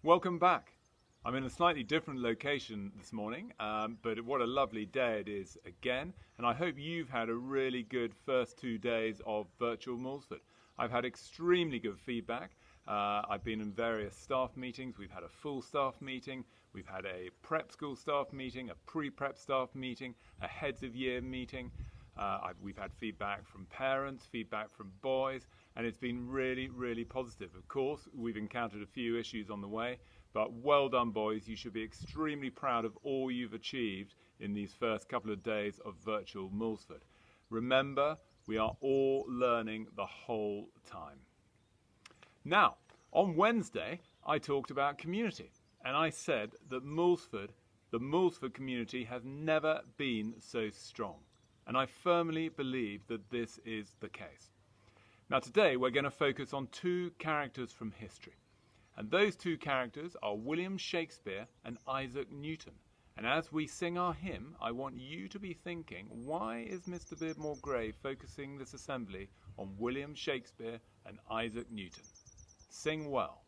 Welcome back. I'm in a slightly different location this morning, but what a lovely day it is again, and I hope you've had a really good first 2 days of virtual Mulsford. I've had extremely good feedback. I've been in various staff meetings. We've had a full staff meeting, we've had a prep school staff meeting, a pre-prep staff meeting, a heads of year meeting. We've had feedback from parents, feedback from boys, and it's been really, really positive. Of course, we've encountered a few issues on the way, but well done, boys. You should be extremely proud of all you've achieved in these first couple of days of virtual Mulsford. Remember, we are all learning the whole time. Now, on Wednesday, I talked about community, and I said that the Mulsford community has never been so strong. And I firmly believe that this is the case. Now today we're going to focus on two characters from history. And those two characters are William Shakespeare and Isaac Newton. And as we sing our hymn, I want you to be thinking, why is Mr. Beardmore-Gray focusing this assembly on William Shakespeare and Isaac Newton? Sing well.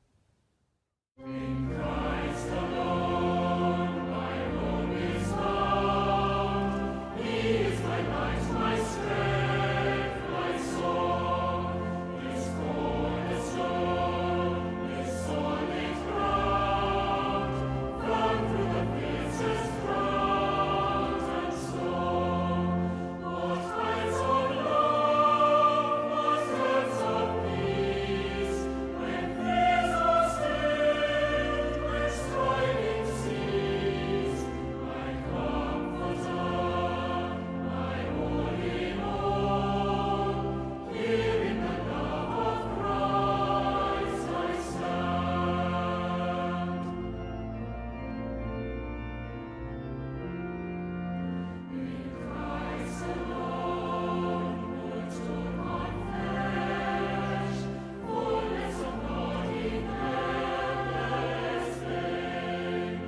In Christ alone, my hope is found. He is my light, my strength, my song. This cornerstone, this solid ground, firm through the fiercest drought and storm. What heights of love, what depths of peace, when fears are stilled, when striving cease, my comforter, my all in all, here in the love of Christ I stand. In Christ alone, who took on flesh, fullness of God in endless vain,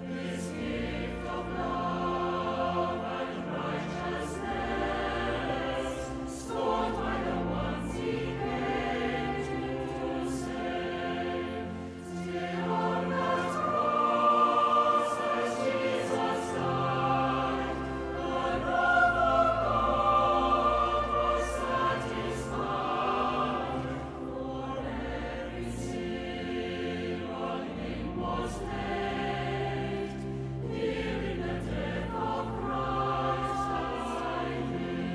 this gift of love and righteousness, scorned by the ones He came to save. Still on that cross, as Jesus died, the love of God was satisfied. For every sin on Him was laid. Here in the death of Christ I live.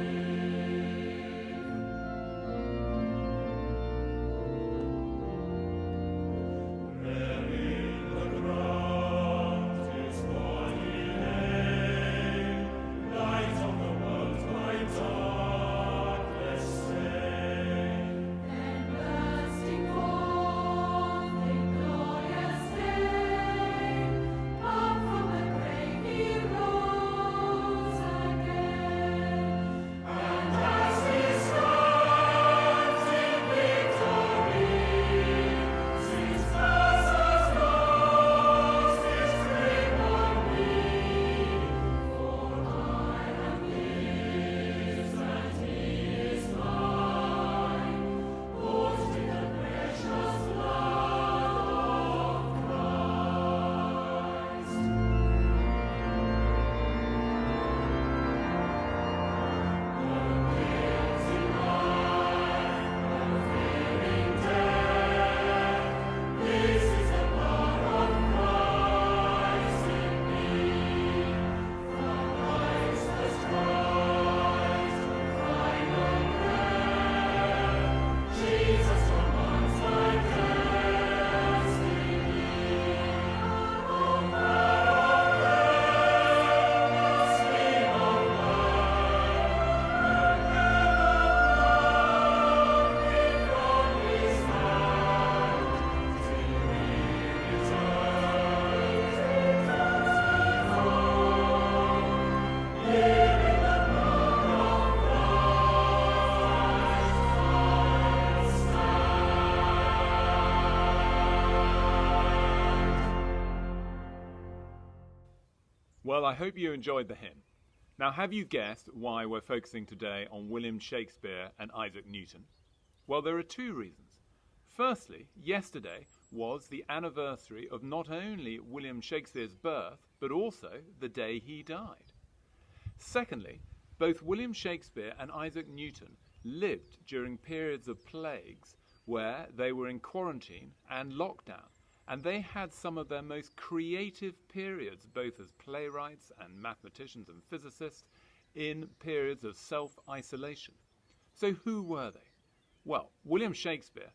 There in the ground His body lay, light of the world, my darkness stain. Then bursting forth in glorious day, up from the grave He rose again. And as He stands in victory, since Jesus lost His grip on me, for I am His and He is mine, bought in the precious blood of Christ. No guilt in life, no fear in death, this is the blood of Christ in me. From life's first rise to final grave, Jesus commands my destiny. Oh, fire of flame, stream of blood, wherever from His hand, till we return to dust home. Here in the love of Christ I stand. Well, I hope you enjoyed the hymn. Now, have you guessed why we're focusing today on William Shakespeare and Isaac Newton? Well, there are two reasons. Firstly, yesterday was the anniversary of not only William Shakespeare's birth, but also the day he died. Secondly, both William Shakespeare and Isaac Newton lived during periods of plagues where they were in quarantine and lockdown, and they had some of their most creative periods, both as playwrights and mathematicians and physicists, in periods of self-isolation. So who were they? Well, William Shakespeare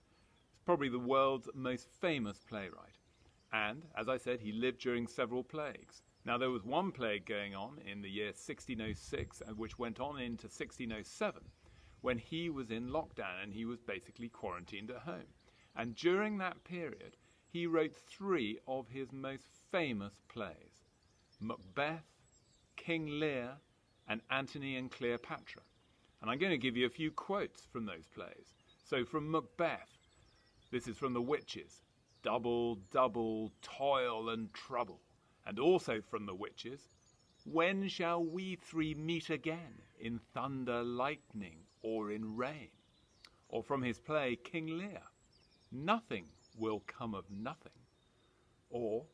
is probably the world's most famous playwright, and, as I said, he lived during several plagues. Now, there was one plague going on in the year 1606, which went on into 1607, when he was in lockdown and he was basically quarantined at home. And during that period, he wrote three of his most famous plays: Macbeth, King Lear, and Antony and Cleopatra. And I'm going to give you a few quotes from those plays. So from Macbeth, this is from the Witches: double, double, toil and trouble. And also from the Witches, when shall we three meet again, in thunder, lightning, or in rain? Or from his play King Lear, nothing will come of nothing. Or,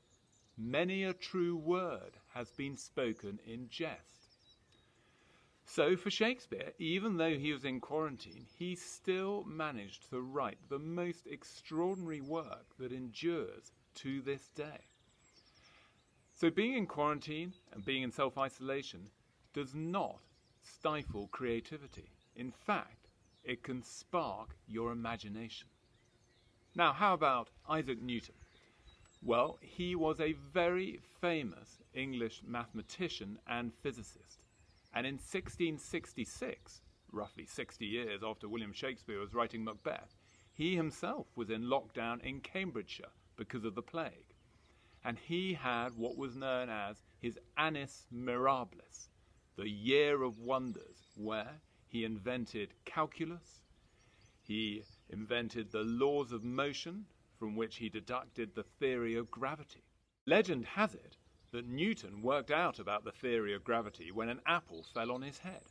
many a true word has been spoken in jest. So for Shakespeare, even though he was in quarantine, he still managed to write the most extraordinary work that endures to this day. So being in quarantine and being in self-isolation does not stifle creativity. In fact, it can spark your imagination. Now, how about Isaac Newton? Well, he was a very famous English mathematician and physicist. And in 1666, roughly 60 years after William Shakespeare was writing Macbeth, he himself was in lockdown in Cambridgeshire because of the plague. And he had what was known as his annus mirabilis, the year of wonders, where he invented calculus, he invented the laws of motion, from which he deducted the theory of gravity. Legend has it that Newton worked out about the theory of gravity when an apple fell on his head.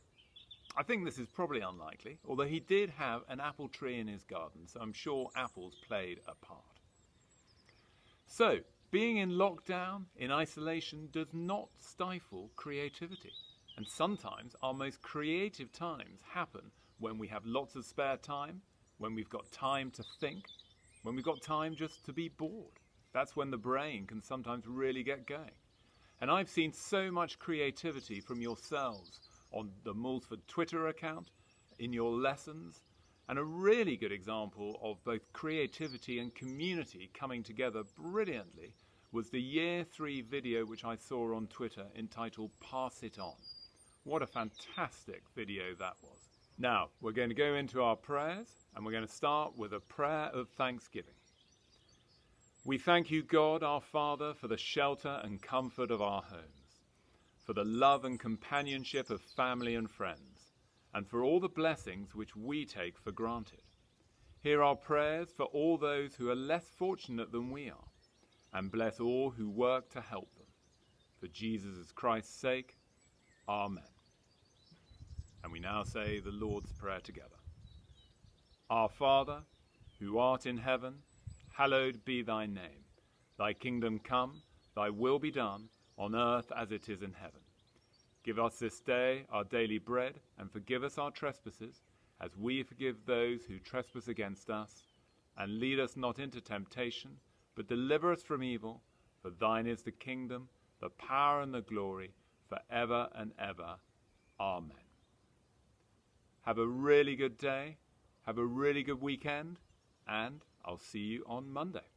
I think this is probably unlikely, although he did have an apple tree in his garden, so I'm sure apples played a part. So, being in lockdown, in isolation, does not stifle creativity. And sometimes our most creative times happen when we have lots of spare time, when we've got time to think, when we've got time just to be bored. That's when the brain can sometimes really get going. And I've seen so much creativity from yourselves on the Mulsford Twitter account, in your lessons, and a really good example of both creativity and community coming together brilliantly was the Year 3 video which I saw on Twitter entitled Pass It On. What a fantastic video that was. Now, we're going to go into our prayers, and we're going to start with a prayer of thanksgiving. We thank you, God, our Father, for the shelter and comfort of our homes, for the love and companionship of family and friends, and for all the blessings which we take for granted. Hear our prayers for all those who are less fortunate than we are, and bless all who work to help them. For Jesus Christ's sake, Amen. And we now say the Lord's Prayer together. Our Father, who art in heaven, hallowed be thy name. Thy kingdom come, thy will be done, on earth as it is in heaven. Give us this day our daily bread, and forgive us our trespasses, as we forgive those who trespass against us. And lead us not into temptation, but deliver us from evil. For thine is the kingdom, the power and the glory, for ever and ever. Amen. Have a really good day, have a really good weekend, and I'll see you on Monday.